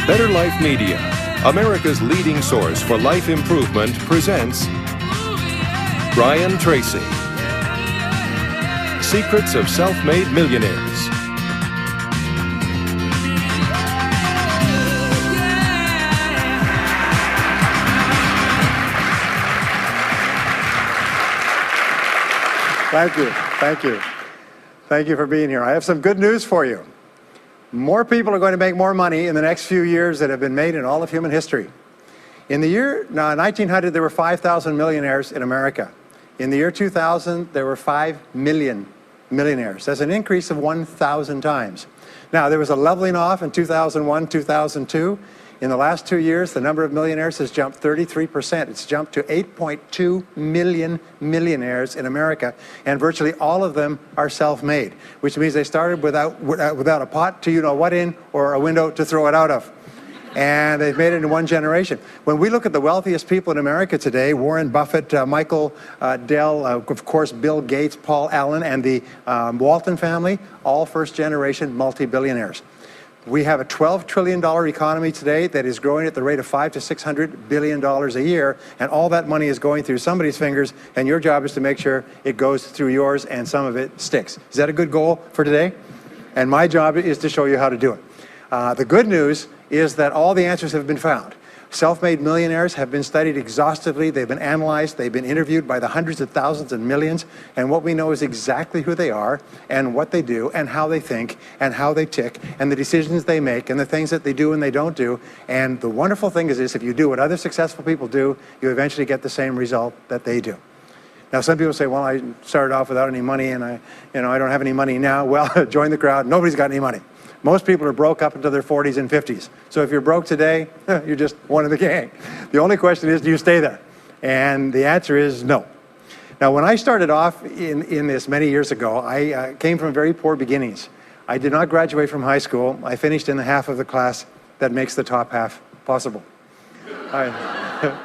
Better Life Media, America's leading source for life improvement, presents Brian Tracy. Secrets of Self-Made Millionaires. Thank you. Thank you. Thank you for being here. I have some good news for you. More people are going to make more money in the next few years than have been made in all of human history. In the year 1900, there were 5,000 millionaires in America. In the year 2000, there were 5 million millionaires. That's an increase of 1,000 times. Now, there was a leveling off in 2001, 2002. In the last 2 years, the number of millionaires has jumped 33%. It's jumped to 8.2 million millionaires in America, and virtually all of them are self-made, which means they started without a pot to you-know-what in or a window to throw it out of. And they've made it in one generation. When we look at the wealthiest people in America today, Warren Buffett, Michael Dell, of course, Bill Gates, Paul Allen, and the Walton family, all first-generation multi-billionaires. We have a $12 trillion economy today that is growing at the rate of $500 to $600 billion a year, and all that money is going through somebody's fingers, and your job is to make sure it goes through yours and some of it sticks. Is that a good goal for today? And my job is to show you how to do it. The good news is that all the answers have been found. Self-made millionaires have been studied exhaustively, they've been analyzed, they've been interviewed by the hundreds of thousands and millions, and what we know is exactly who they are, and what they do, and how they think, and how they tick, and the decisions they make, and the things that they do and they don't do. And the wonderful thing is this: if you do what other successful people do, you eventually get the same result that they do. Now, some people say, well, I started off without any money, and I don't have any money now. Well, join the crowd. Nobody's got any money. Most people are broke up into their 40s and 50s. So if you're broke today, you're just one of the gang. The only question is, do you stay there? And the answer is no. Now, when I started off in this many years ago, I came from very poor beginnings. I did not graduate from high school. I finished in the half of the class that makes the top half possible.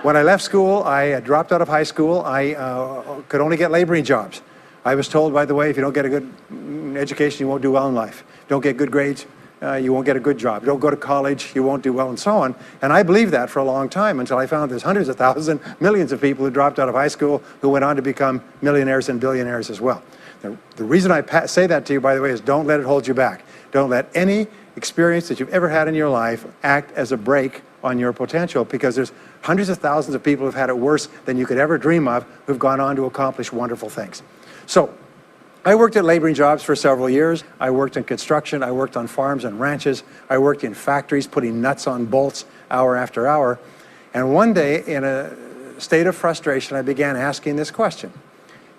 When I left school, I dropped out of high school. I could only get laboring jobs. I was told, by the way, if you don't get a good education, you won't do well in life. Don't get good grades, you won't get a good job. Don't go to college, you won't do well, and so on. And I believed that for a long time until I found there's hundreds of thousands, millions of people who dropped out of high school who went on to become millionaires and billionaires as well. The reason I say that to you, by the way, is don't let it hold you back. Don't let any experience that you've ever had in your life act as a brake on your potential, because there's hundreds of thousands of people who've had it worse than you could ever dream of, who've gone on to accomplish wonderful things. So, I worked at laboring jobs for several years. I worked in construction, I worked on farms and ranches, I worked in factories putting nuts on bolts hour after hour. And one day, in a state of frustration, I began asking this question: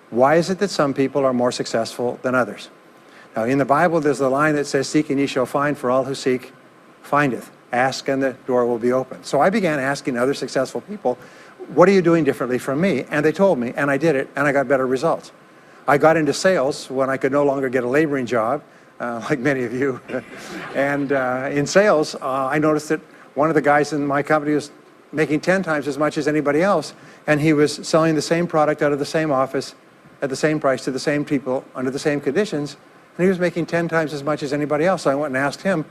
why is it that some people are more successful than others? Now, in the Bible, there's the line that says, "Seek and ye shall find, for all who seek, findeth. Ask and the door will be open." So I began asking other successful people, what are you doing differently from me? And they told me, and I did it, and I got better results. I got into sales when I could no longer get a laboring job, like many of you. And in sales, I noticed that one of the guys in my company was making 10 times as much as anybody else, and he was selling the same product out of the same office at the same price to the same people under the same conditions, and he was making 10 times as much as anybody else. So I went and asked him,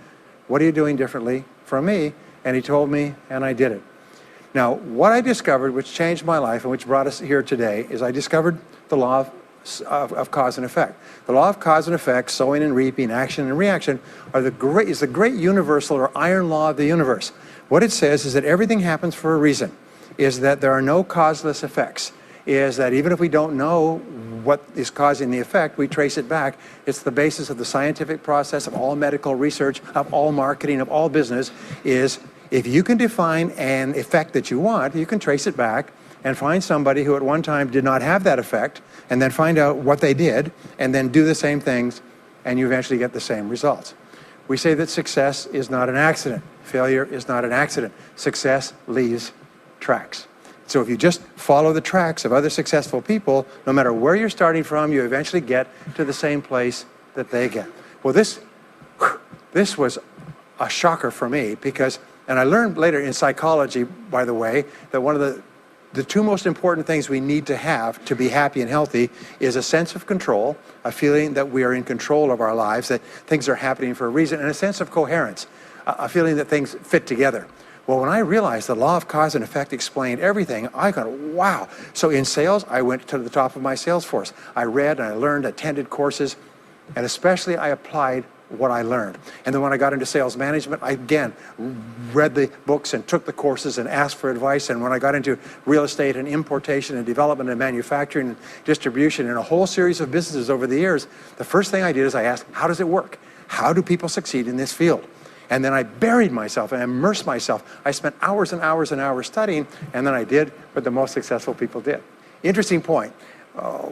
what are you doing differently from me? And he told me, and I did it. Now, what I discovered, which changed my life and which brought us here today, is I discovered the law of cause and effect. The law of cause and effect, sowing and reaping, action and reaction, is the great universal or iron law of the universe. What it says is that everything happens for a reason, is that there are no causeless effects, is that even if we don't know what is causing the effect, we trace it back. It's the basis of the scientific process, of all medical research, of all marketing, of all business, is if you can define an effect that you want, you can trace it back and find somebody who at one time did not have that effect, and then find out what they did, and then do the same things, and you eventually get the same results. We say that success is not an accident. Failure is not an accident. Success leaves tracks. So if you just follow the tracks of other successful people, no matter where you're starting from, you eventually get to the same place that they get. Well, this was a shocker for me, because, and I learned later in psychology, by the way, that one of the two most important things we need to have to be happy and healthy is a sense of control, a feeling that we are in control of our lives, that things are happening for a reason, and a sense of coherence. a feeling that things fit together. Well, when I realized the law of cause and effect explained everything, I got, wow. So in sales, I went to the top of my sales force. I read and I learned, attended courses, and especially I applied what I learned. And then when I got into sales management, I again read the books and took the courses and asked for advice. And when I got into real estate and importation and development and manufacturing and distribution and a whole series of businesses over the years, the first thing I did is I asked, how does it work? How do people succeed in this field? And then I buried myself and immersed myself. I spent hours and hours and hours studying, and then I did what the most successful people did. Interesting point.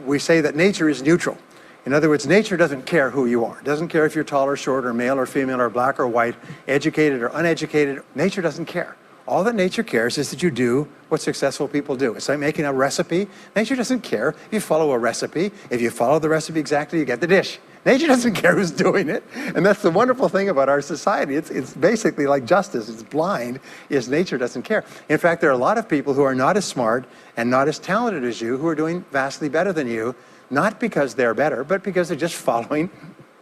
We say that nature is neutral. In other words, nature doesn't care who you are. It doesn't care if you're tall or short or male or female or black or white, educated or uneducated. Nature doesn't care. All that nature cares is that you do what successful people do. It's like making a recipe. Nature doesn't care if you follow a recipe. If you follow the recipe exactly, you get the dish. Nature doesn't care who's doing it. And that's the wonderful thing about our society. It's basically like justice. It's blind, is nature doesn't care. In fact, there are a lot of people who are not as smart and not as talented as you who are doing vastly better than you, not because they're better, but because they're just following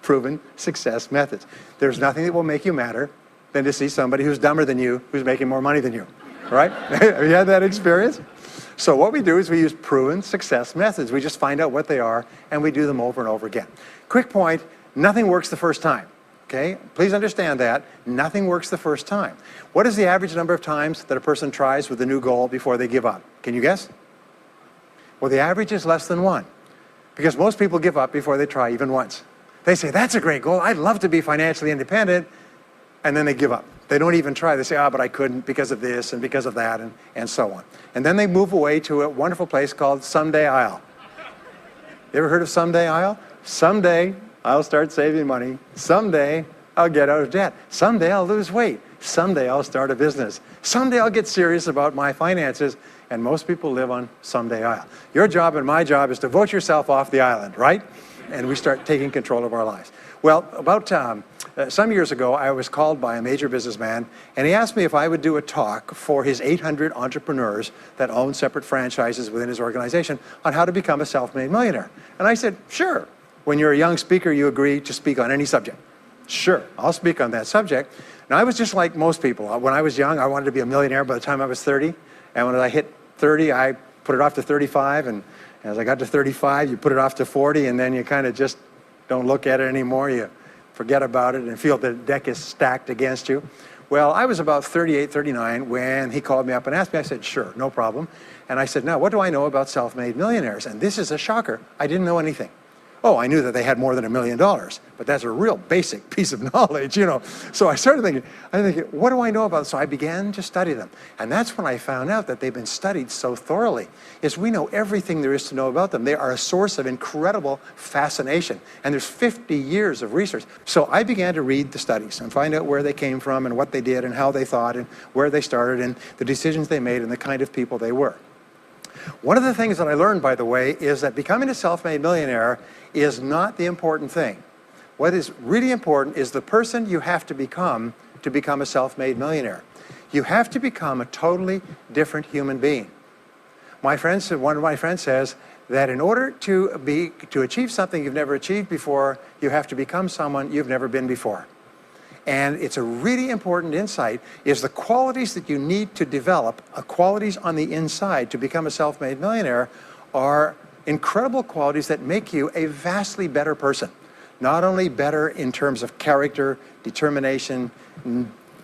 proven success methods. There's nothing that will make you madder than to see somebody who's dumber than you, who's making more money than you, right? Have you had that experience? So what we do is we use proven success methods. We just find out what they are, and we do them over and over again. Quick point, nothing works the first time, okay? Please understand that. Nothing works the first time. What is the average number of times that a person tries with a new goal before they give up? Can you guess? Well, the average is less than 1, because most people give up before they try even once. They say, that's a great goal. I'd love to be financially independent, and then they give up. They don't even try. They say, but I couldn't because of this and because of that and so on. And then they move away to a wonderful place called Someday I'll. You ever heard of Someday I'll? Someday I'll start saving money. Someday I'll get out of debt. Someday I'll lose weight. Someday I'll start a business. Someday I'll get serious about my finances. And most people live on Someday I'll. Your job and my job is to vote yourself off the island, right? And we start taking control of our lives. Well, about some years ago, I was called by a major businessman, and he asked me if I would do a talk for his 800 entrepreneurs that own separate franchises within his organization on how to become a self-made millionaire. And I said, sure. When you're a young speaker, you agree to speak on any subject. Sure, I'll speak on that subject. Now, I was just like most people. When I was young, I wanted to be a millionaire by the time I was 30. And when I hit 30, I put it off to 35. And as I got to 35, you put it off to 40, and then you kind of just don't look at it anymore. You forget about it and feel the deck is stacked against you. Well, I was about 38, 39 when he called me up and asked me. I said, sure, no problem. And I said, now, what do I know about self-made millionaires? And this is a shocker. I didn't know anything. Oh, I knew that they had more than $1 million, but that's a real basic piece of knowledge, you know. So I started thinking, what do I know about it? So I began to study them. And that's when I found out that they've been studied so thoroughly, is we know everything there is to know about them. They are a source of incredible fascination. And there's 50 years of research. So I began to read the studies and find out where they came from and what they did and how they thought and where they started and the decisions they made and the kind of people they were. One of the things that I learned, by the way, is that becoming a self-made millionaire is not the important thing. What is really important is the person you have to become a self-made millionaire. You have to become a totally different human being. One of my friends says that in order to achieve something you've never achieved before, you have to become someone you've never been before. And it's a really important insight, is the qualities that you need to develop, qualities on the inside to become a self-made millionaire, are incredible qualities that make you a vastly better person. Not only better in terms of character, determination,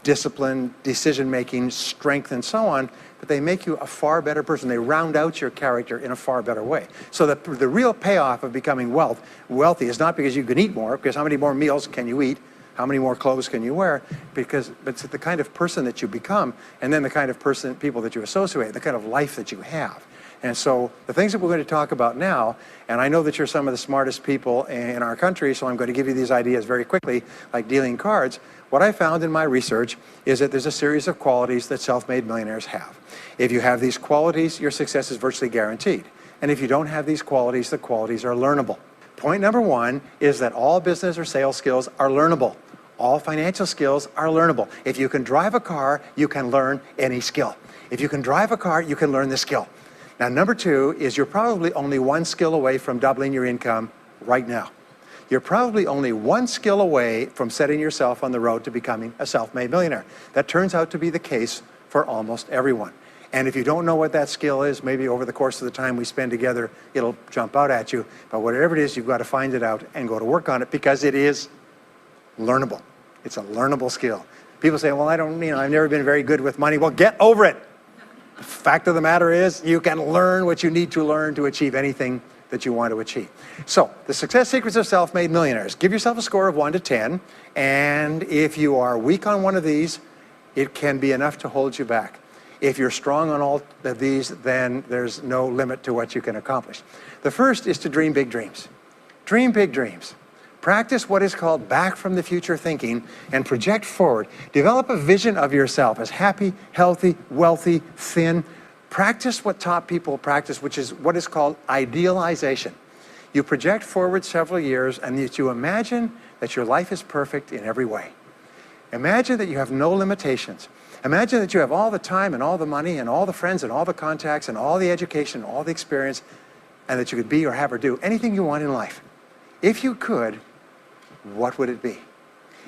discipline, decision-making, strength, and so on, but they make you a far better person. They round out your character in a far better way. So the real payoff of becoming wealthy is not because you can eat more, because how many more meals can you eat? How many more clothes can you wear? But it's the kind of person that you become, and then the kind of people that you associate, the kind of life that you have. And so the things that we're going to talk about now, and I know that you're some of the smartest people in our country, so I'm going to give you these ideas very quickly, like dealing cards. What I found in my research is that there's a series of qualities that self-made millionaires have. If you have these qualities, your success is virtually guaranteed. And if you don't have these qualities, the qualities are learnable. Point number one is that all business or sales skills are learnable. All financial skills are learnable. If you can drive a car, you can learn any skill. If you can drive a car, you can learn the skill. Now, number two is you're probably only one skill away from doubling your income right now. you're probably only one skill away from setting yourself on the road to becoming a self-made millionaire. That turns out to be the case for almost everyone. And if you don't know what that skill is, maybe over the course of the time we spend together, it'll jump out at you. But whatever it is, you've got to find it out and go to work on it, because it is learnable. It's a learnable skill. People say, well, I've never been very good with money. Well, get over it. The fact of the matter is, you can learn what you need to learn to achieve anything that you want to achieve. So, the success secrets of self-made millionaires. Give yourself a score of 1 to 10, and if you are weak on one of these, it can be enough to hold you back. If you're strong on all of these, then there's no limit to what you can accomplish. The first is to dream big dreams. Dream big dreams. Practice what is called back from the future thinking and project forward. Develop a vision of yourself as happy, healthy, wealthy, thin. Practice what top people practice, which is what is called idealization. You project forward several years and you imagine that your life is perfect in every way. Imagine that you have no limitations. Imagine that you have all the time and all the money and all the friends and all the contacts and all the education and all the experience, and that you could be or have or do anything you want in life. If you could, what would it be?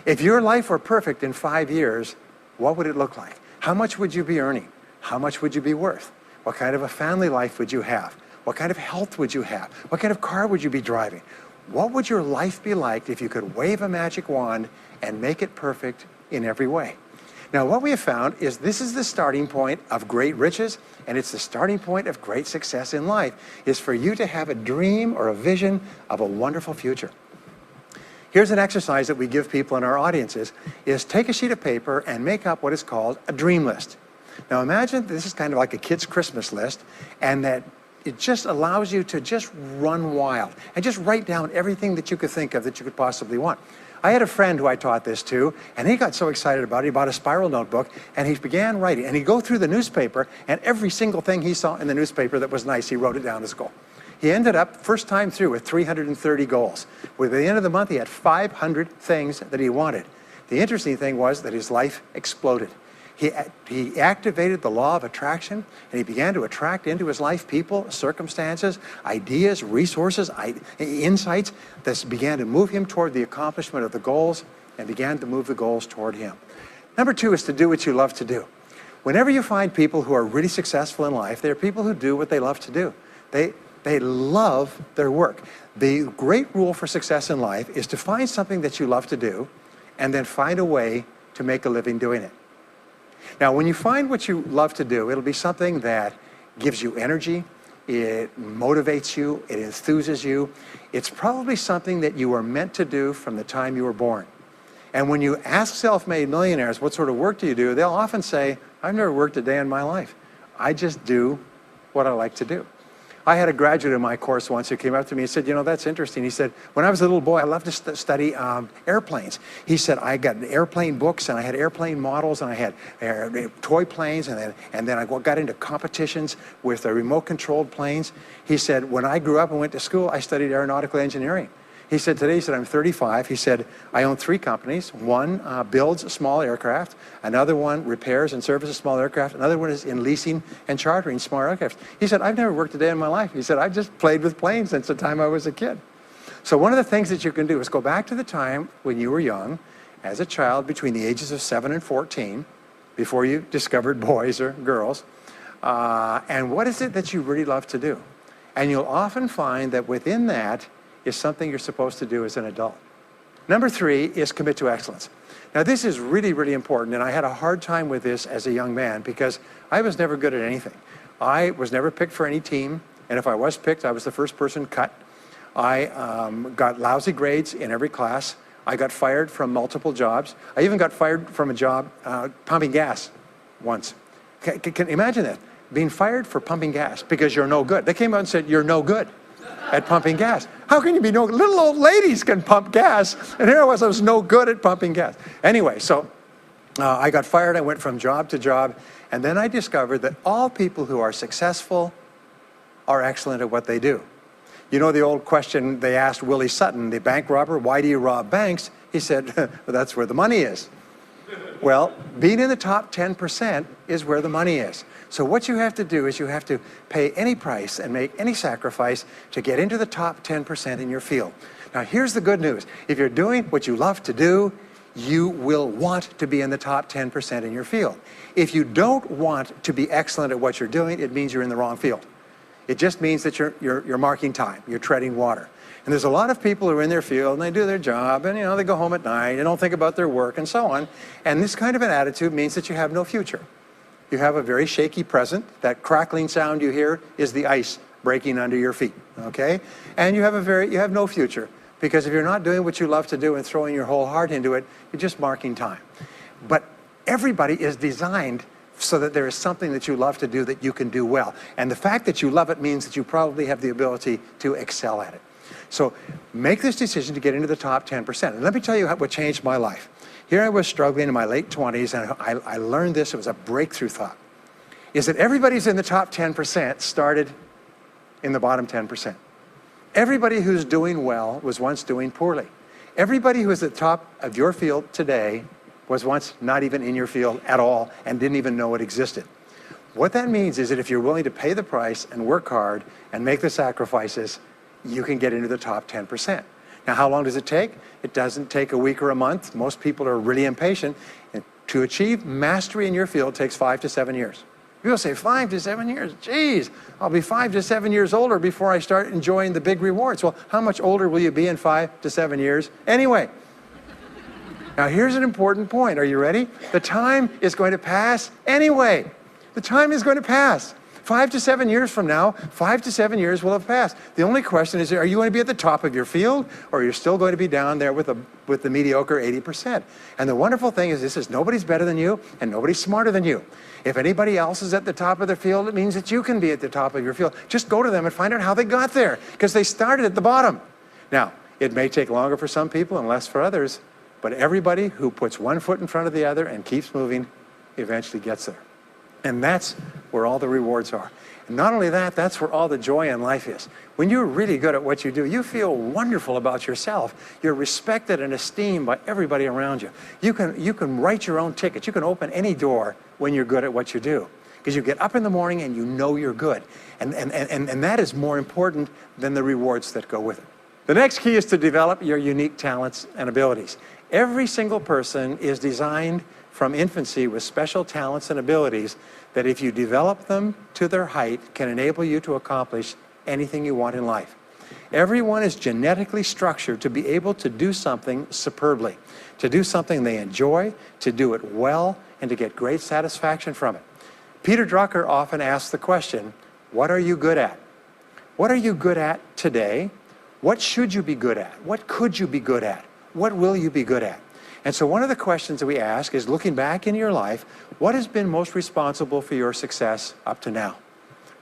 If your life were perfect in 5 years, what would it look like? How much would you be earning? How much would you be worth? What kind of a family life would you have? What kind of health would you have? What kind of car would you be driving? What would your life be like if you could wave a magic wand and make it perfect in every way? Now, what we have found is this is the starting point of great riches, and it's the starting point of great success in life, is for you to have a dream or a vision of a wonderful future. Here's an exercise that we give people in our audiences, is take a sheet of paper and make up what is called a dream list. Now imagine this is kind of like a kid's Christmas list, and that it just allows you to just run wild and just write down everything that you could think of that you could possibly want. I had a friend who I taught this to, and he got so excited about it, he bought a spiral notebook, and he began writing. And he'd go through the newspaper, and every single thing he saw in the newspaper that was nice, he wrote it down as a goal. He ended up, first time through, with 330 goals. By the end of the month, he had 500 things that he wanted. The interesting thing was that his life exploded. He activated the law of attraction, and he began to attract into his life people, circumstances, ideas, resources, insights that began to move him toward the accomplishment of the goals and began to move the goals toward him. Number 2 is to do what you love to do. Whenever you find people who are really successful in life, they're people who do what they love to do. They love their work. The great rule for success in life is to find something that you love to do and then find a way to make a living doing it. Now, when you find what you love to do, it'll be something that gives you energy, it motivates you, it enthuses you. It's probably something that you were meant to do from the time you were born. And when you ask self-made millionaires, what sort of work do you do? They'll often say, I've never worked a day in my life. I just do what I like to do. I had a graduate in my course once who came up to me and said, you know, that's interesting. He said, when I was a little boy, I loved to study airplanes. He said, I got airplane books, and I had airplane models, and I had toy planes, and then I got into competitions with remote-controlled planes. He said, when I grew up and went to school, I studied aeronautical engineering. He said, today, he said, I'm 35. He said, I own 3 companies. One builds small aircraft. Another one repairs and services small aircraft. Another one is in leasing and chartering small aircraft. He said, I've never worked a day in my life. He said, I've just played with planes since the time I was a kid. So one of the things that you can do is go back to the time when you were young, as a child between the ages of 7 and 14, before you discovered boys or girls, and what is it that you really love to do? And you'll often find that within that is something you're supposed to do as an adult. Number 3 is commit to excellence. Now this is really, really important, and I had a hard time with this as a young man because I was never good at anything. I was never picked for any team, and if I was picked, I was the first person cut. I got lousy grades in every class. I got fired from multiple jobs. I even got fired from a job pumping gas once. Can you imagine that? Being fired for pumping gas because you're no good. They came out and said, you're no good at pumping gas. How can you be no good? Little old ladies can pump gas, and here I was no good at pumping gas. Anyway, so I got fired. I went from job to job, and then I discovered that all people who are successful are excellent at what they do. You know the old question they asked Willie Sutton, the bank robber, why do you rob banks? He said, well, that's where the money is. Well, being in the top 10% is where the money is. So what you have to do is you have to pay any price and make any sacrifice to get into the top 10% in your field. Now here's the good news. If you're doing what you love to do, you will want to be in the top 10% in your field. If you don't want to be excellent at what you're doing, it means you're in the wrong field. It just means that you're marking time, you're treading water. And there's a lot of people who are in their field and they do their job and they go home at night, they don't think about their work and so on. And this kind of an attitude means that you have no future. You have a very shaky present. That crackling sound you hear is the ice breaking under your feet, okay? And you have no future, because if you're not doing what you love to do and throwing your whole heart into it, you're just marking time. But everybody is designed so that there is something that you love to do that you can do well. And the fact that you love it means that you probably have the ability to excel at it. So make this decision to get into the top 10%. And let me tell you what changed my life. Here I was struggling in my late 20s, and I learned this. It was a breakthrough thought. Is that everybody's in the top 10% started in the bottom 10%. Everybody who's doing well was once doing poorly. Everybody who is at the top of your field today was once not even in your field at all and didn't even know it existed. What that means is that if you're willing to pay the price and work hard and make the sacrifices, you can get into the top 10%. Now, how long does it take? It doesn't take a week or a month. Most people are really impatient. And to achieve mastery in your field takes 5 to 7 years. People say 5 to 7 years. Geez, I'll be 5 to 7 years older before I start enjoying the big rewards. Well, how much older will you be in 5 to 7 years anyway? Now, here's an important point. Are you ready? The time is going to pass anyway. The time is going to pass. 5 to 7 years from now, 5 to 7 years will have passed. The only question is, are you going to be at the top of your field, or you're still going to be down there with the mediocre 80%? And the wonderful thing is this: is nobody's better than you, and nobody's smarter than you. If anybody else is at the top of their field, it means that you can be at the top of your field. Just go to them and find out how they got there, because they started at the bottom. Now, it may take longer for some people and less for others, but everybody who puts one foot in front of the other and keeps moving eventually gets there. And that's where all the rewards are. And not only that, that's where all the joy in life is. When you're really good at what you do, you feel wonderful about yourself. You're respected and esteemed by everybody around you. You can write your own tickets. You can open any door when you're good at what you do, because you get up in the morning and you know you're good. And that is more important than the rewards that go with it. The next key is to develop your unique talents and abilities. Every single person is designed from infancy with special talents and abilities that, if you develop them to their height, can enable you to accomplish anything you want in life. Everyone is genetically structured to be able to do something superbly, to do something they enjoy, to do it well, and to get great satisfaction from it. Peter Drucker often asks the question, what are you good at? What are you good at today? What should you be good at? What could you be good at? What will you be good at? And so one of the questions that we ask is, looking back in your life, what has been most responsible for your success up to now?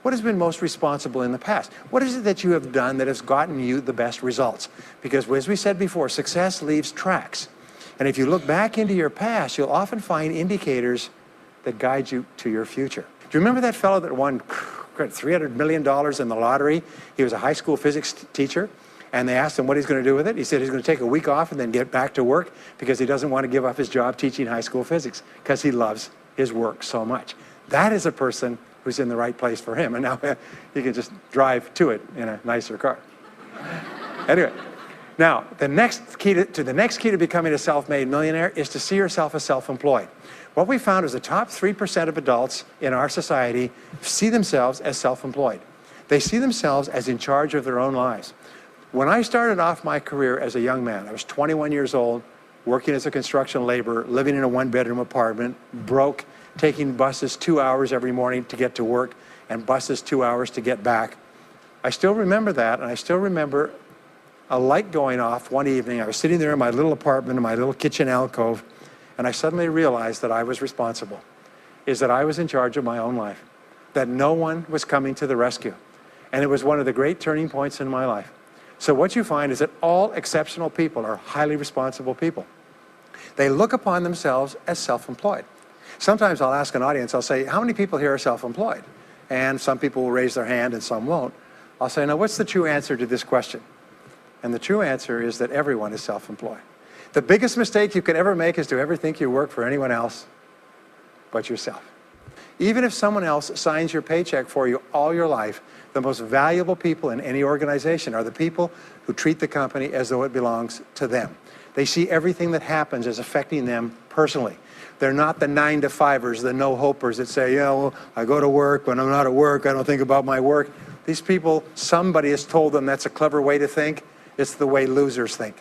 What has been most responsible in the past? What is it that you have done that has gotten you the best results? Because as we said before, success leaves tracks. And if you look back into your past, you'll often find indicators that guide you to your future. Do you remember that fellow that won $300 million in the lottery? He was a high school physics teacher. And they asked him what he's going to do with it. He said he's going to take a week off and then get back to work, because he doesn't want to give up his job teaching high school physics, because he loves his work so much. That is a person who's in the right place for him. And now he can just drive to it in a nicer car. Anyway, now the next key to becoming a self-made millionaire is to see yourself as self-employed. What we found is the top 3% of adults in our society see themselves as self-employed. They see themselves as in charge of their own lives. When I started off my career as a young man, I was 21 years old, working as a construction laborer, living in a one-bedroom apartment, broke, taking buses 2 hours every morning to get to work, and buses 2 hours to get back. I still remember that, and I still remember a light going off one evening. I was sitting there in my little apartment, in my little kitchen alcove, and I suddenly realized that I was responsible, that I was in charge of my own life, that no one was coming to the rescue. And it was one of the great turning points in my life. So what you find is that all exceptional people are highly responsible people. They look upon themselves as self-employed. Sometimes I'll ask an audience, I'll say, how many people here are self-employed? And some people will raise their hand and some won't. I'll say, now what's the true answer to this question? And the true answer is that everyone is self-employed. The biggest mistake you could ever make is to ever think you work for anyone else but yourself. Even if someone else signs your paycheck for you all your life, The most valuable people in any organization are the people who treat the company as though it belongs to them. They see everything that happens as affecting them personally. They're not the 9-to-5ers, the no-hopers that say, yeah, well, I go to work. When I'm not at work, I don't think about my work. These people, somebody has told them that's a clever way to think. It's the way losers think.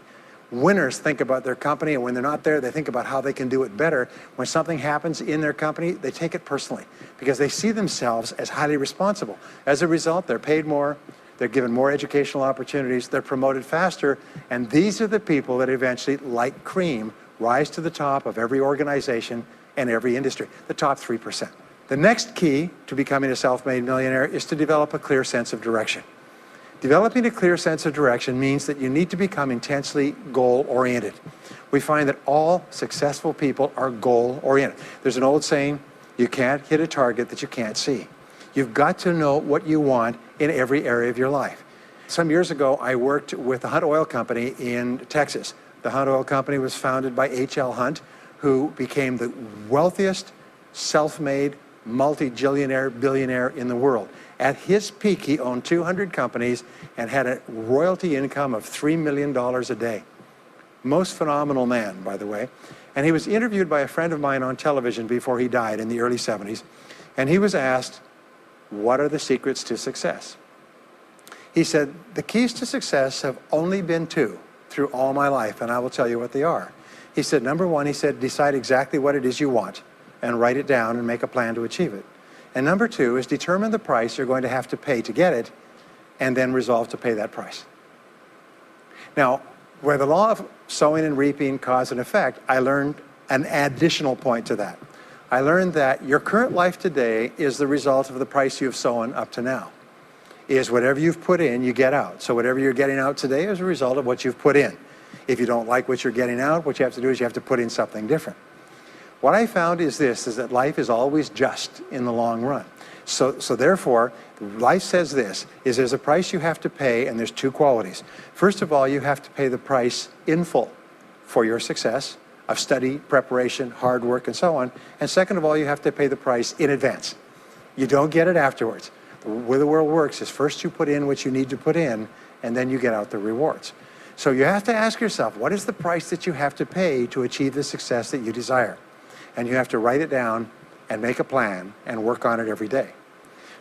Winners think about their company, and when they're not there, they think about how they can do it better. When something happens in their company, they take it personally because they see themselves as highly responsible. As a result, they're paid more, they're given more educational opportunities, they're promoted faster, and these are the people that eventually, like cream, rise to the top of every organization and every industry, the top 3%. The next key to becoming a self-made millionaire is to develop a clear sense of direction. Developing a clear sense of direction means that you need to become intensely goal-oriented. We find that all successful people are goal-oriented. There's an old saying, you can't hit a target that you can't see. You've got to know what you want in every area of your life. Some years ago, I worked with the Hunt Oil Company in Texas. The Hunt Oil Company was founded by H.L. Hunt, who became the wealthiest, self-made, multi-billionaire in the world. At his peak, he owned 200 companies and had a royalty income of $3 million a day. Most phenomenal man, by the way. And he was interviewed by a friend of mine on television before he died in the early 70s. And he was asked, what are the secrets to success? He said, the keys to success have only been two through all my life, and I will tell you what they are. He said, number one, he said, decide exactly what it is you want and write it down and make a plan to achieve it. And number two is determine the price you're going to have to pay to get it and then resolve to pay that price. Now, where the law of sowing and reaping cause and effect, I learned an additional point to that. I learned that your current life today is the result of the price you've sown up to now. Is whatever you've put in, you get out. So whatever you're getting out today is a result of what you've put in. If you don't like what you're getting out, what you have to do is you have to put in something different. What I found is this, is that life is always just in the long run. So therefore, life says this, is there's a price you have to pay, and there's two qualities. First of all, you have to pay the price in full for your success of study, preparation, hard work, and so on. And second of all, you have to pay the price in advance. You don't get it afterwards. The way the world works is first you put in what you need to put in, and then you get out the rewards. So you have to ask yourself, what is the price that you have to pay to achieve the success that you desire? And you have to write it down and make a plan and work on it every day.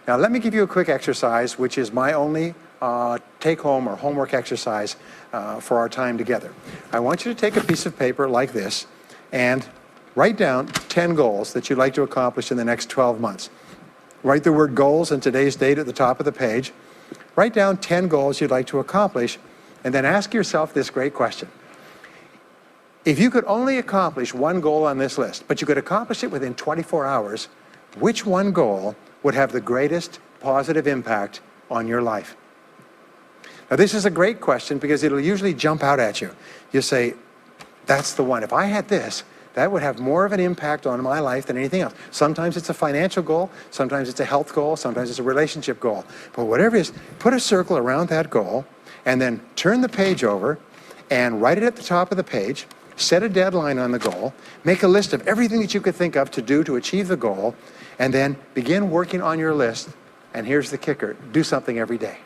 Now let me give you a quick exercise, which is my only take-home or homework exercise for our time together. I want you to take a piece of paper like this and write down 10 goals that you'd like to accomplish in the next 12 months. Write the word goals and today's date at the top of the page. Write down 10 goals you'd like to accomplish, and then ask yourself this great question. If you could only accomplish one goal on this list, but you could accomplish it within 24 hours, which one goal would have the greatest positive impact on your life? Now this is a great question because it'll usually jump out at you. You say, that's the one. If I had this, that would have more of an impact on my life than anything else. Sometimes it's a financial goal, sometimes it's a health goal, sometimes it's a relationship goal. But whatever it is, put a circle around that goal and then turn the page over and write it at the top of the page. Set a deadline on the goal, make a list of everything that you could think of to do to achieve the goal, and then begin working on your list. And here's the kicker, do something every day.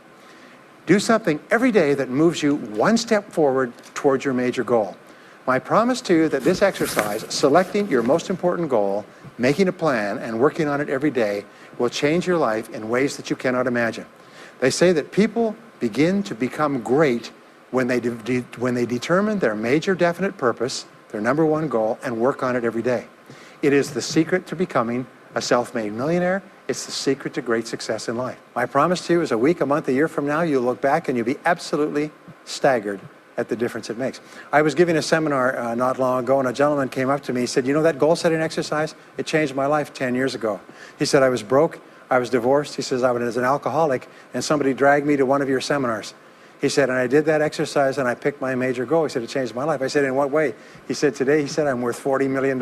Do something every day that moves you one step forward towards your major goal. My promise to you that this exercise, selecting your most important goal, making a plan, and working on it every day, will change your life in ways that you cannot imagine. They say that people begin to become great when they determine their major definite purpose, their number one goal, and work on it every day. It is the secret to becoming a self-made millionaire. It's the secret to great success in life. My promise to you is a week, a month, a year from now, you'll look back and you'll be absolutely staggered at the difference it makes. I was giving a seminar not long ago, and a gentleman came up to me. He said, you know that goal-setting exercise? It changed my life 10 years ago. He said, I was broke, I was divorced. He says, I was an alcoholic, and somebody dragged me to one of your seminars. He said, and I did that exercise and I picked my major goal. He said, it changed my life. I said, in what way? He said, today, he said, I'm worth $40 million.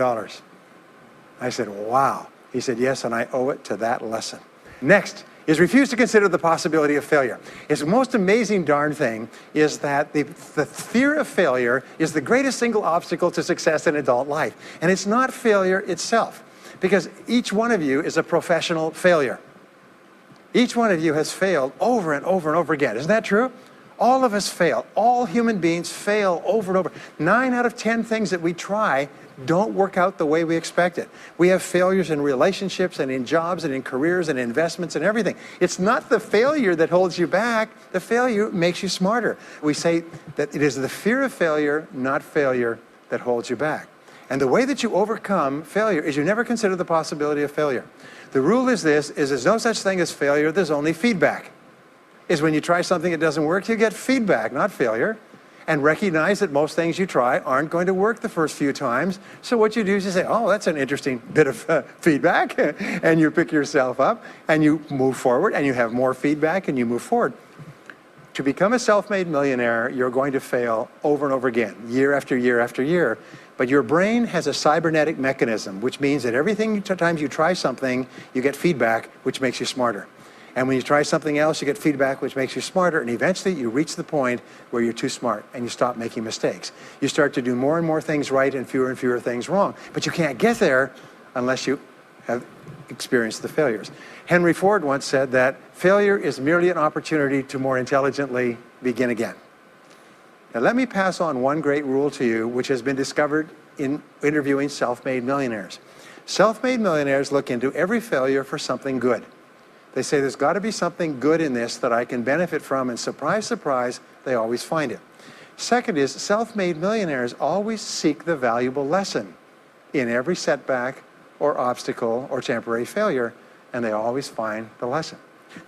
I said, wow. He said, yes, and I owe it to that lesson. Next is refuse to consider the possibility of failure. It's the most amazing darn thing is that the fear of failure is the greatest single obstacle to success in adult life. And it's not failure itself, because each one of you is a professional failure. Each one of you has failed over and over and over again. Isn't that true? All of us fail. All human beings fail over and over. 9 out of 10 things that we try don't work out the way we expected. We have failures in relationships and in jobs and in careers and investments and everything. It's not the failure that holds you back. The failure makes you smarter. We say that it is the fear of failure, not failure, that holds you back. And the way that you overcome failure is you never consider the possibility of failure. The rule is this, is there's no such thing as failure, there's only feedback. Is when you try something that doesn't work, you get feedback, not failure. And recognize that most things you try aren't going to work the first few times. So what you do is you say, oh, that's an interesting bit of feedback. And you pick yourself up and you move forward and you have more feedback and you move forward. To become a self-made millionaire, you're going to fail over and over again, year after year after year. But your brain has a cybernetic mechanism, which means that every time you try something, you get feedback, which makes you smarter. And when you try something else, you get feedback, which makes you smarter. And eventually, you reach the point where you're too smart and you stop making mistakes. You start to do more and more things right and fewer things wrong. But you can't get there unless you have experienced the failures. Henry Ford once said that failure is merely an opportunity to more intelligently begin again. Now, let me pass on one great rule to you, which has been discovered in interviewing self-made millionaires. Self-made millionaires look into every failure for something good. They say, there's got to be something good in this that I can benefit from, and surprise, surprise, they always find it. Second is, self-made millionaires always seek the valuable lesson in every setback or obstacle or temporary failure, and they always find the lesson.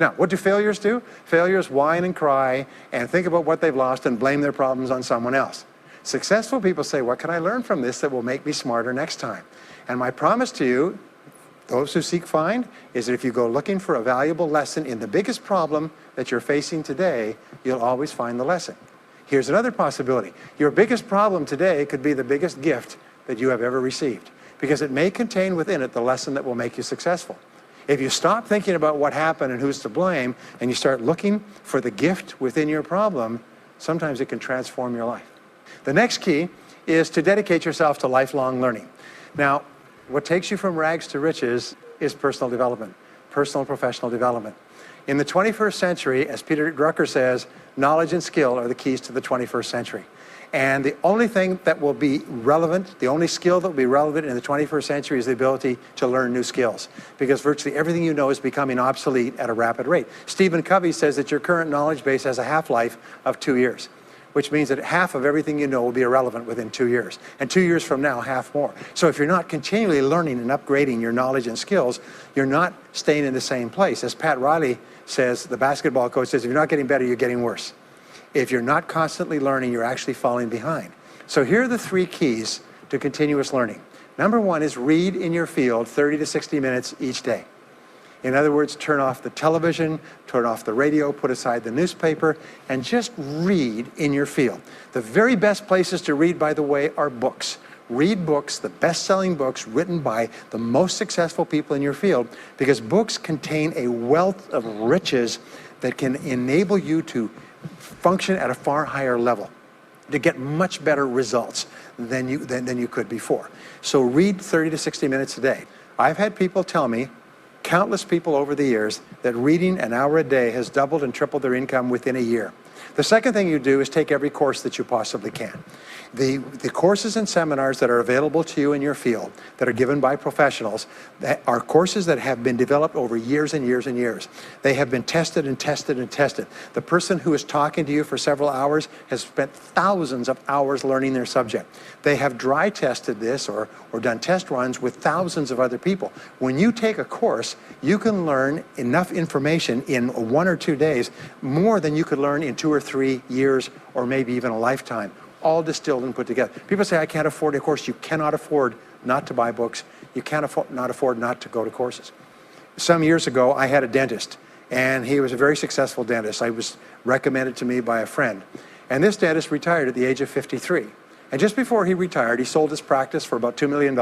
Now, what do failures do? Failures whine and cry and think about what they've lost and blame their problems on someone else. Successful people say, what can I learn from this that will make me smarter next time? And my promise to you, those who seek find, is that if you go looking for a valuable lesson in the biggest problem that you're facing today, you'll always find the lesson. Here's another possibility. Your biggest problem today could be the biggest gift that you have ever received, because it may contain within it the lesson that will make you successful. If you stop thinking about what happened and who's to blame, and you start looking for the gift within your problem, sometimes it can transform your life. The next key is to dedicate yourself to lifelong learning. Now, what takes you from rags to riches is personal development, personal and professional development. In the 21st century, as Peter Drucker says, knowledge and skill are the keys to the 21st century. And the only thing that will be relevant, the only skill that will be relevant in the 21st century is the ability to learn new skills, because virtually everything you know is becoming obsolete at a rapid rate. Stephen Covey says that your current knowledge base has a half-life of 2 years, which means that half of everything you know will be irrelevant within 2 years. And 2 years from now, half more. So if you're not continually learning and upgrading your knowledge and skills, you're not staying in the same place. As Pat Riley says, the basketball coach says, if you're not getting better, you're getting worse. If you're not constantly learning, you're actually falling behind. So here are the 3 keys to continuous learning. Number 1 is read in your field 30 to 60 minutes each day. In other words, turn off the television, turn off the radio, put aside the newspaper, and just read in your field. The very best places to read, by the way, are books. Read books, the best-selling books written by the most successful people in your field, because books contain a wealth of riches that can enable you to function at a far higher level, to get much better results than you could before. So read 30 to 60 minutes a day. I've had people tell me, countless people over the years, that reading an hour a day has doubled and tripled their income within a year. The second thing you do is take every course that you possibly can. The courses and seminars that are available to you in your field, that are given by professionals, that are courses that have been developed over years and years and years. They have been tested and tested and tested. The person who is talking to you for several hours has spent thousands of hours learning their subject. They have dry tested this or done test runs with thousands of other people. When you take a course, you can learn enough information in 1 or 2 days, more than you could learn in 2 or 3 years or maybe even a lifetime, all distilled and put together. People say, I can't afford a course. You cannot afford not to buy books. You can't afford not to go to courses. Some years ago, I had a dentist, and he was a very successful dentist. I was recommended to me by a friend. And this dentist retired at the age of 53. And just before he retired, he sold his practice for about $2 million.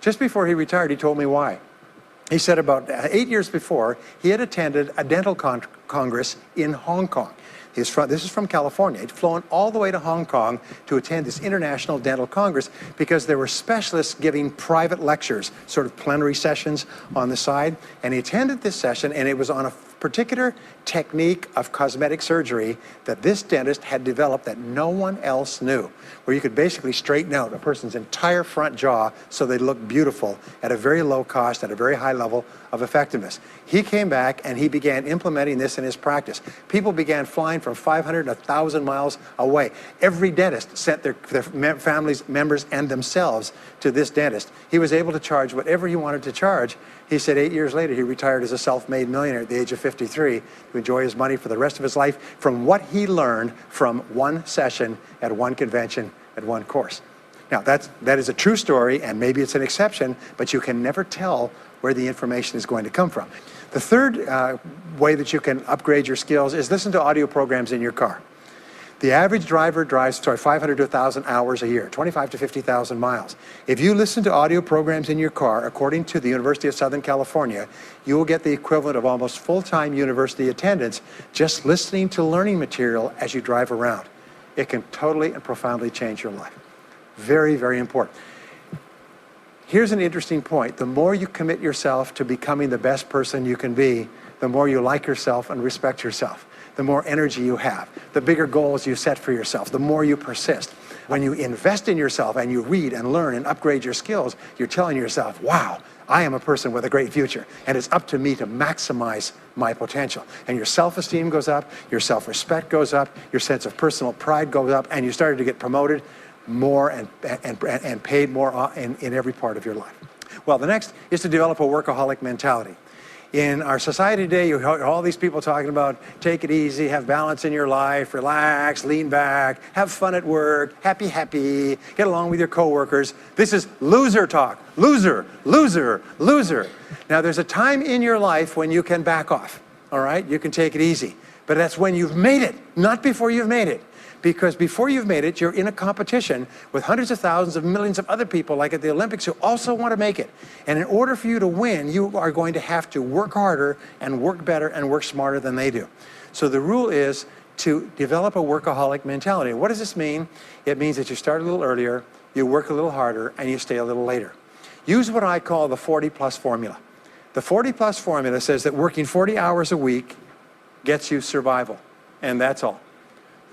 Just before he retired, he told me why. He said about 8 years before, he had attended a dental congress in Hong Kong. This is from California. He'd flown all the way to Hong Kong to attend this international dental congress because there were specialists giving private lectures, sort of plenary sessions on the side. And he attended this session, and it was on particular technique of cosmetic surgery that this dentist had developed that no one else knew, where you could basically straighten out a person's entire front jaw so they look beautiful at a very low cost, at a very high level of effectiveness. He came back and he began implementing this in his practice. People began flying from 500 to 1,000 miles away. Every dentist sent their families, members, and themselves to this dentist. He was able to charge whatever he wanted to charge. He said 8 years later, he retired as a self-made millionaire at the age of 53 to enjoy his money for the rest of his life from what he learned from one session at one convention at one course. Now, that is a true story, and maybe it's an exception, but you can never tell where the information is going to come from. The third way that you can upgrade your skills is listen to audio programs in your car. The average driver drives 500 to 1,000 hours a year, 25 to 50,000 miles. If you listen to audio programs in your car, according to the University of Southern California, you will get the equivalent of almost full-time university attendance just listening to learning material as you drive around. It can totally and profoundly change your life. Very, very important. Here's an interesting point. The more you commit yourself to becoming the best person you can be, the more you like yourself and respect yourself. The more energy you have, the bigger goals you set for yourself, the more you persist. When you invest in yourself and you read and learn and upgrade your skills, you're telling yourself, wow, I am a person with a great future, and it's up to me to maximize my potential. And your self-esteem goes up, your self-respect goes up, your sense of personal pride goes up, and you started to get promoted more and paid more in every part of your life. Well, the next is to develop a workaholic mentality. In our society today, you hear all these people talking about take it easy, have balance in your life, relax, lean back, have fun at work, happy, get along with your coworkers. This is loser talk. Loser, loser, loser. Now, there's a time in your life when you can back off, all right? You can take it easy. But that's when you've made it, not before you've made it. Because before you've made it, you're in a competition with hundreds of thousands of millions of other people, like at the Olympics, who also want to make it. And in order for you to win, you are going to have to work harder and work better and work smarter than they do. So the rule is to develop a workaholic mentality. What does this mean? It means that you start a little earlier, you work a little harder, and you stay a little later. Use what I call the 40+ formula. The 40+ formula says that working 40 hours a week gets you survival, and that's all.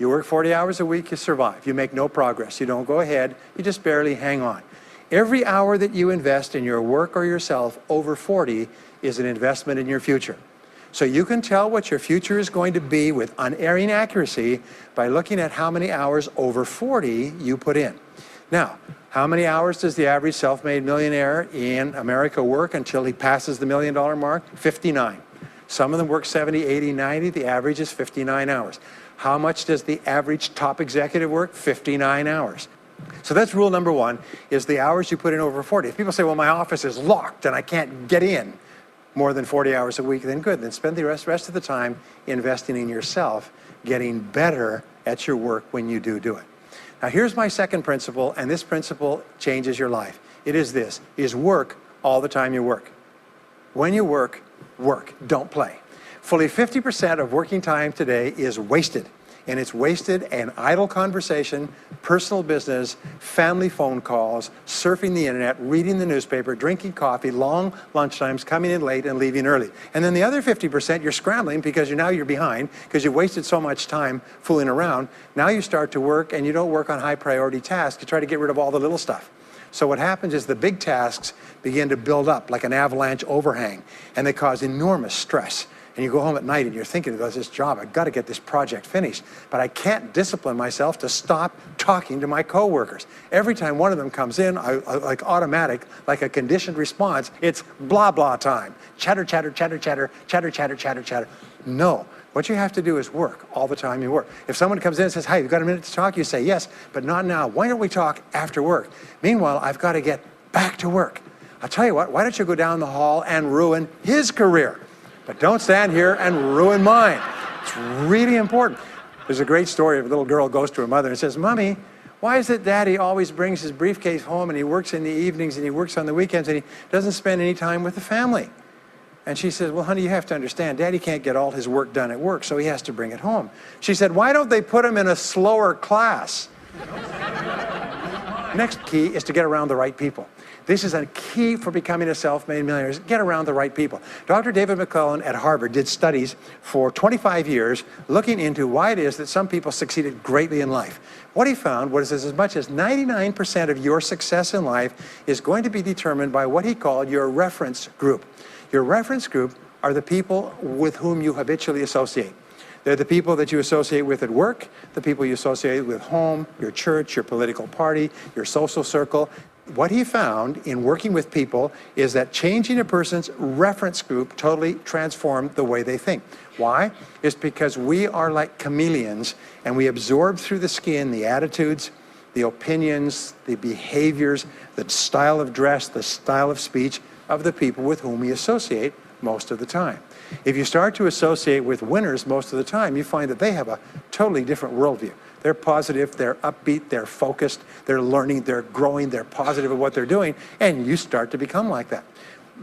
You work 40 hours a week, you survive. You make no progress. You don't go ahead. You just barely hang on. Every hour that you invest in your work or yourself over 40 is an investment in your future. So you can tell what your future is going to be with unerring accuracy by looking at how many hours over 40 you put in. Now, how many hours does the average self-made millionaire in America work until he passes the $1 million mark? 59. Some of them work 70, 80, 90. The average is 59 hours. How much does the average top executive work? 59 hours. So that's rule number one, is the hours you put in over 40. If people say, well, my office is locked and I can't get in more than 40 hours a week, then good. Then spend the rest of the time investing in yourself, getting better at your work when you do it. Now, here's my second principle, and this principle changes your life. It is this, is work all the time you work. When you work, work, don't play. Fully 50% of working time today is wasted, and it's wasted in idle conversation, personal business, family phone calls, surfing the internet, reading the newspaper, drinking coffee, long lunchtimes, coming in late and leaving early. And then the other 50%, you're scrambling because you're behind because you wasted so much time fooling around. Now you start to work, and you don't work on high priority tasks. You try to get rid of all the little stuff. So what happens is the big tasks begin to build up like an avalanche overhang, and they cause enormous stress. And you go home at night and you're thinking about this job, I've got to get this project finished, but I can't discipline myself to stop talking to my coworkers. Every time one of them comes in, like automatic, like a conditioned response, it's blah, blah time. Chatter, chatter, chatter, chatter, chatter, chatter, chatter, chatter. No, what you have to do is work all the time you work. If someone comes in and says, hey, you've got a minute to talk, you say, yes, but not now. Why don't we talk after work? Meanwhile, I've got to get back to work. I'll tell you what, why don't you go down the hall and ruin his career? But don't stand here and ruin mine. It's really important. There's a great story of a little girl goes to her mother and says, Mommy, why is it Daddy always brings his briefcase home and he works in the evenings and he works on the weekends and he doesn't spend any time with the family? And she says, well, honey, you have to understand, Daddy can't get all his work done at work, so he has to bring it home. She said, why don't they put him in a slower class? Next key is to get around the right people. This is a key for becoming a self-made millionaire, is get around the right people. Dr. David McClellan at Harvard did studies for 25 years looking into why it is that some people succeeded greatly in life. What he found was as much as 99% of your success in life is going to be determined by what he called your reference group. Your reference group are the people with whom you habitually associate. They're the people that you associate with at work, the people you associate with home, your church, your political party, your social circle. What he found in working with people is that changing a person's reference group totally transformed the way they think. Why? It's because we are like chameleons, and we absorb through the skin the attitudes, the opinions, the behaviors, the style of dress, the style of speech of the people with whom we associate most of the time. If you start to associate with winners most of the time, you find that they have a totally different worldview. They're positive, they're upbeat, they're focused, they're learning, they're growing, they're positive of what they're doing, and you start to become like that.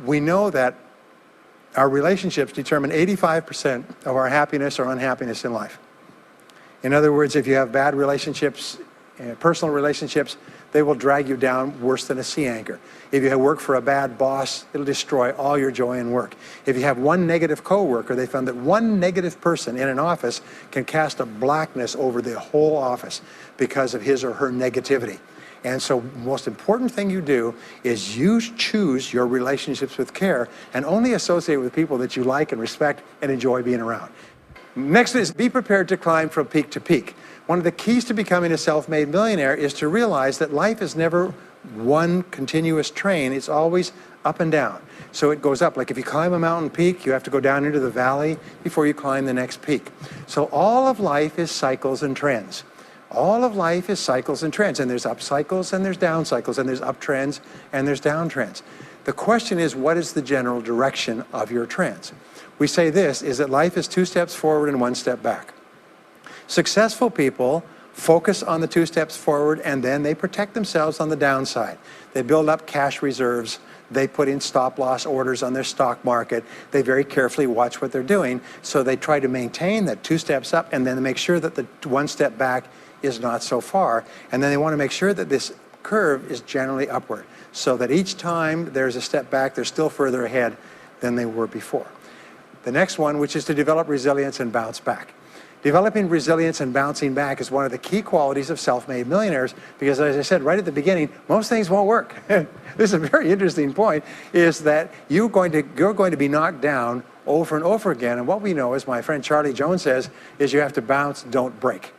We know that our relationships determine 85% of our happiness or unhappiness in life. In other words, if you have bad relationships, personal relationships, they will drag you down worse than a sea anchor. If you work for a bad boss, it'll destroy all your joy in work. If you have one negative coworker, they found that one negative person in an office can cast a blackness over the whole office because of his or her negativity. And so the most important thing you do is you choose your relationships with care and only associate with people that you like and respect and enjoy being around. Next is be prepared to climb from peak to peak. One of the keys to becoming a self-made millionaire is to realize that life is never one continuous train. It's always up and down. So it goes up. Like if you climb a mountain peak, you have to go down into the valley before you climb the next peak. So all of life is cycles and trends. All of life is cycles and trends. And there's up cycles and there's down cycles, and there's up trends and there's down trends. The question is, what is the general direction of your trends? We say this, is that life is 2 steps forward and 1 step back. Successful people focus on the 2 steps forward, and then they protect themselves on the downside. They build up cash reserves. They put in stop-loss orders on their stock market. They very carefully watch what they're doing. So they try to maintain that 2 steps up, and then make sure that the 1 step back is not so far. And then they want to make sure that this curve is generally upward, so that each time there's a step back, they're still further ahead than they were before. The next one, which is to develop resilience and bounce back. Developing resilience and bouncing back is one of the key qualities of self-made millionaires, because as I said right at the beginning, most things won't work. This is a very interesting point, is that you're going to be knocked down over and over again. And what we know, as my friend Charlie Jones says, is you have to bounce, don't break.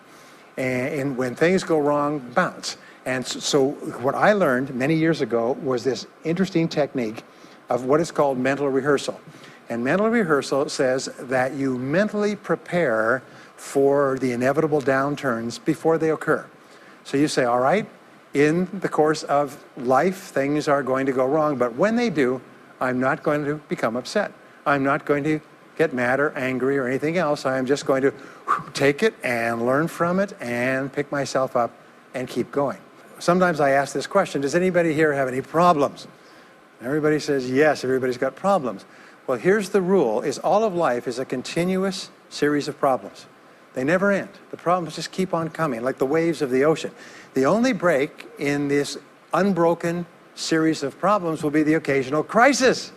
And when things go wrong, bounce. And so what I learned many years ago was this interesting technique of what is called mental rehearsal. And mental rehearsal says that you mentally prepare for the inevitable downturns before they occur. So you say, all right, in the course of life, things are going to go wrong, but when they do, I'm not going to become upset. I'm not going to get mad or angry or anything else. I am just going to take it and learn from it and pick myself up and keep going. Sometimes I ask this question, does anybody here have any problems? Everybody says yes, everybody's got problems. Well, here's the rule, is all of life is a continuous series of problems. They never end. The problems just keep on coming, like the waves of the ocean. The only break in this unbroken series of problems will be the occasional crisis.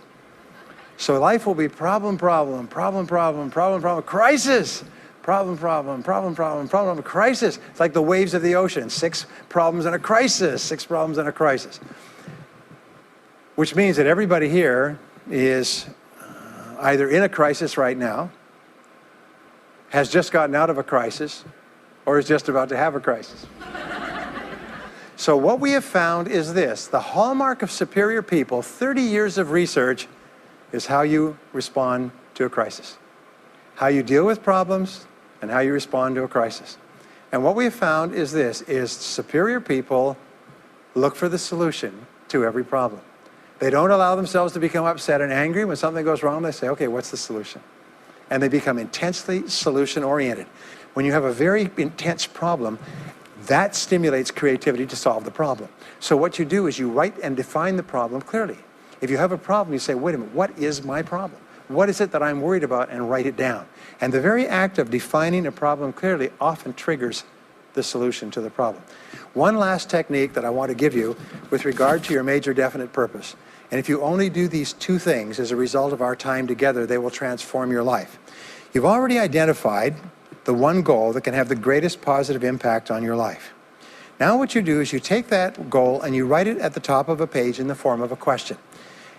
So life will be problem, problem, problem, problem, problem, problem, crisis. Problem, problem, problem, problem, problem, crisis. It's like the waves of the ocean. 6 problems and a crisis, 6 problems and a crisis. Which means that everybody here is either in a crisis right now, has just gotten out of a crisis, or is just about to have a crisis. So what we have found is this, the hallmark of superior people, 30 years of research, is how you respond to a crisis. How you deal with problems and how you respond to a crisis. And what we have found is this, is superior people look for the solution to every problem. They don't allow themselves to become upset and angry. When something goes wrong, they say, okay, what's the solution? And they become intensely solution-oriented. When you have a very intense problem, that stimulates creativity to solve the problem. So what you do is you write and define the problem clearly. If you have a problem, you say, wait a minute, what is my problem? What is it that I'm worried about? And write it down. And the very act of defining a problem clearly often triggers the solution to the problem. One last technique that I want to give you with regard to your major definite purpose. And if you only do these two things as a result of our time together, they will transform your life. You've already identified the one goal that can have the greatest positive impact on your life. Now what you do is you take that goal and you write it at the top of a page in the form of a question.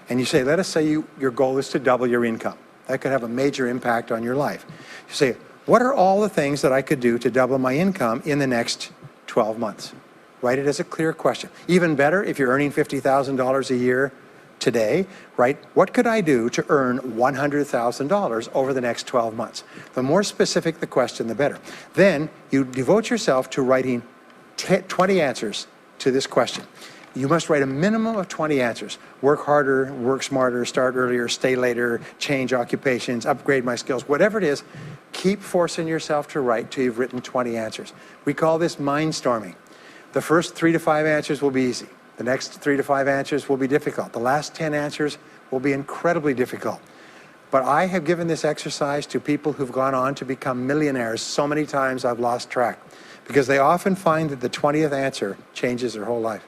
And you say, let us say your goal is to double your income. That could have a major impact on your life. You say, what are all the things that I could do to double my income in the next 12 months? Write it as a clear question. Even better, if you're earning $50,000 a year today, write, what could I do to earn $100,000 over the next 12 months? The more specific the question, the better. Then you devote yourself to writing 20 answers to this question. You must write a minimum of 20 answers. Work harder, work smarter, start earlier, stay later, change occupations, upgrade my skills, whatever it is, keep forcing yourself to write till you've written 20 answers. We call this mindstorming. The first 3 to 5 answers will be easy. The next 3 to 5 answers will be difficult. The last 10 answers will be incredibly difficult. But I have given this exercise to people who've gone on to become millionaires so many times I've lost track, because they often find that the 20th answer changes their whole life.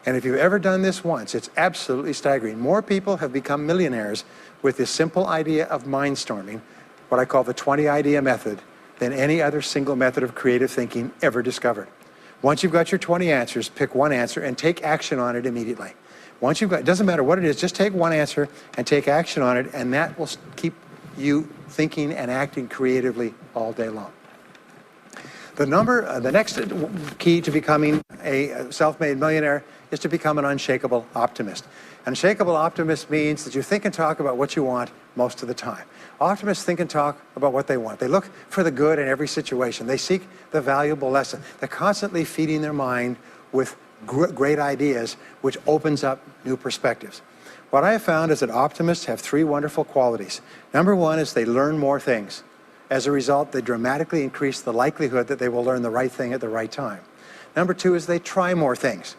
And if you've ever done this once, it's absolutely staggering. More people have become millionaires with this simple idea of mindstorming, what I call the 20 idea method, than any other single method of creative thinking ever discovered. Once you've got your 20 answers, pick one answer and take action on it immediately. Once you've got, it doesn't matter what it is, just take one answer and take action on it, and that will keep you thinking and acting creatively all day long. The next key to becoming a self-made millionaire is to become an unshakable optimist. An unshakable optimist means that you think and talk about what you want most of the time. Optimists think and talk about what they want. They look for the good in every situation. They seek the valuable lesson. They're constantly feeding their mind with great ideas, which opens up new perspectives. What I have found is that optimists have 3 wonderful qualities. Number 1 is they learn more things. As a result, they dramatically increase the likelihood that they will learn the right thing at the right time. Number 2 is they try more things,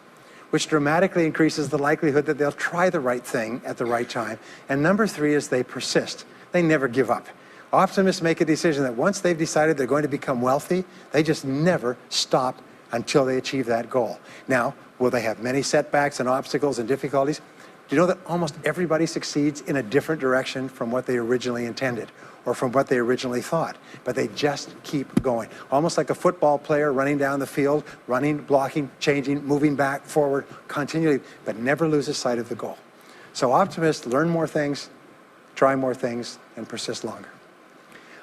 which dramatically increases the likelihood that they'll try the right thing at the right time. And number 3 is they persist. They never give up. Optimists make a decision that once they've decided they're going to become wealthy, they just never stop until they achieve that goal. Now, will they have many setbacks and obstacles and difficulties? Do you know that almost everybody succeeds in a different direction from what they originally intended or from what they originally thought? But they just keep going. Almost like a football player running down the field, running, blocking, changing, moving back, forward, continually, but never loses sight of the goal. So optimists learn more things, try more things, and persist longer.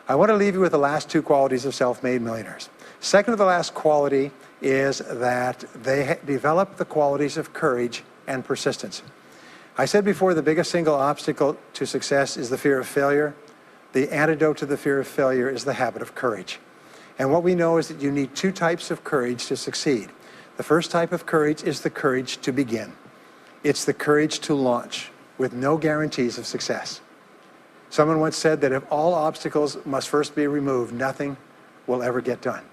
I want to leave you with the last 2 qualities of self-made millionaires. Second to the last quality is that they develop the qualities of courage and persistence. I said before, the biggest single obstacle to success is the fear of failure. The antidote to the fear of failure is the habit of courage. And what we know is that you need 2 types of courage to succeed. The first type of courage is the courage to begin. It's the courage to launch with no guarantees of success. Someone once said that if all obstacles must first be removed, nothing will ever get done.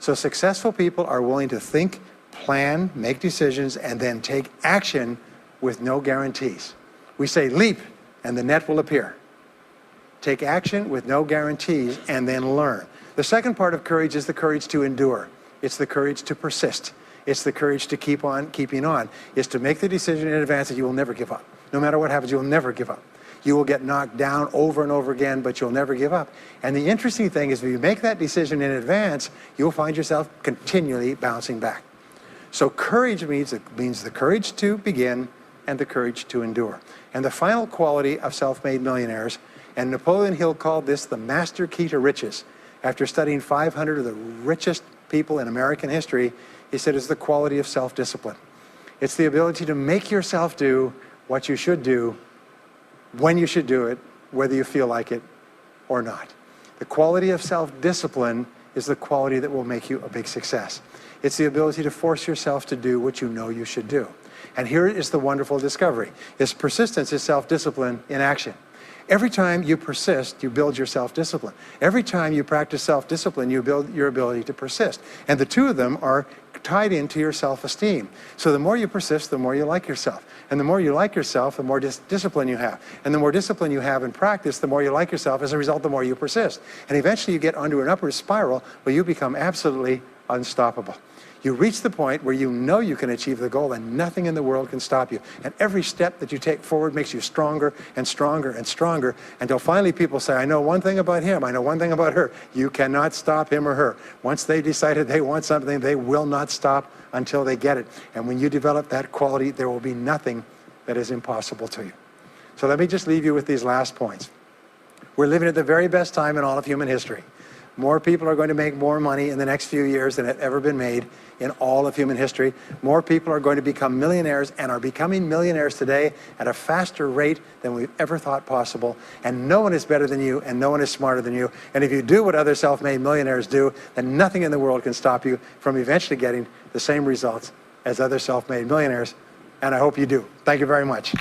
So successful people are willing to think, plan, make decisions, and then take action with no guarantees. We say leap and the net will appear. Take action with no guarantees and then learn. The second part of courage is the courage to endure. It's the courage to persist. It's the courage to keep on keeping on. It's to make the decision in advance that you will never give up. No matter what happens, you will never give up. You will get knocked down over and over again, but you'll never give up. And the interesting thing is if you make that decision in advance, you'll find yourself continually bouncing back. So courage means the courage to begin and the courage to endure. And the final quality of self-made millionaires, and Napoleon Hill called this the master key to riches. After studying 500 of the richest people in American history, he said it's the quality of self-discipline. It's the ability to make yourself do what you should do, when you should do it, whether you feel like it or not. The quality of self-discipline is the quality that will make you a big success. It's the ability to force yourself to do what you know you should do. And here is the wonderful discovery. Is persistence is self-discipline in action. Every time you persist, you build your self-discipline. Every time you practice self-discipline, you build your ability to persist. And the 2 of them are tied into your self-esteem. So the more you persist, the more you like yourself. And the more you like yourself, the more discipline you have. And the more discipline you have in practice, the more you like yourself. As a result, the more you persist. And eventually you get onto an upward spiral where you become absolutely unstoppable. You reach the point where you know you can achieve the goal and nothing in the world can stop you. And every step that you take forward makes you stronger and stronger and stronger until finally people say, I know one thing about him, I know one thing about her. You cannot stop him or her. Once they decided they want something, they will not stop until they get it. And when you develop that quality, there will be nothing that is impossible to you. So let me just leave you with these last points. We're living at the very best time in all of human history. More people are going to make more money in the next few years than have ever been made in all of human history. More people are going to become millionaires and are becoming millionaires today at a faster rate than we've ever thought possible. And no one is better than you and no one is smarter than you. And if you do what other self-made millionaires do, then nothing in the world can stop you from eventually getting the same results as other self-made millionaires. And I hope you do. Thank you very much.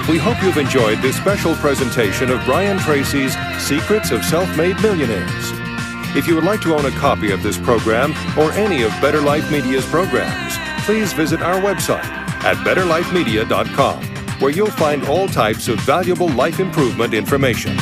We hope you've enjoyed this special presentation of Brian Tracy's Secrets of Self-Made Millionaires. If you would like to own a copy of this program or any of Better Life Media's programs, please visit our website at betterlifemedia.com, where you'll find all types of valuable life improvement information.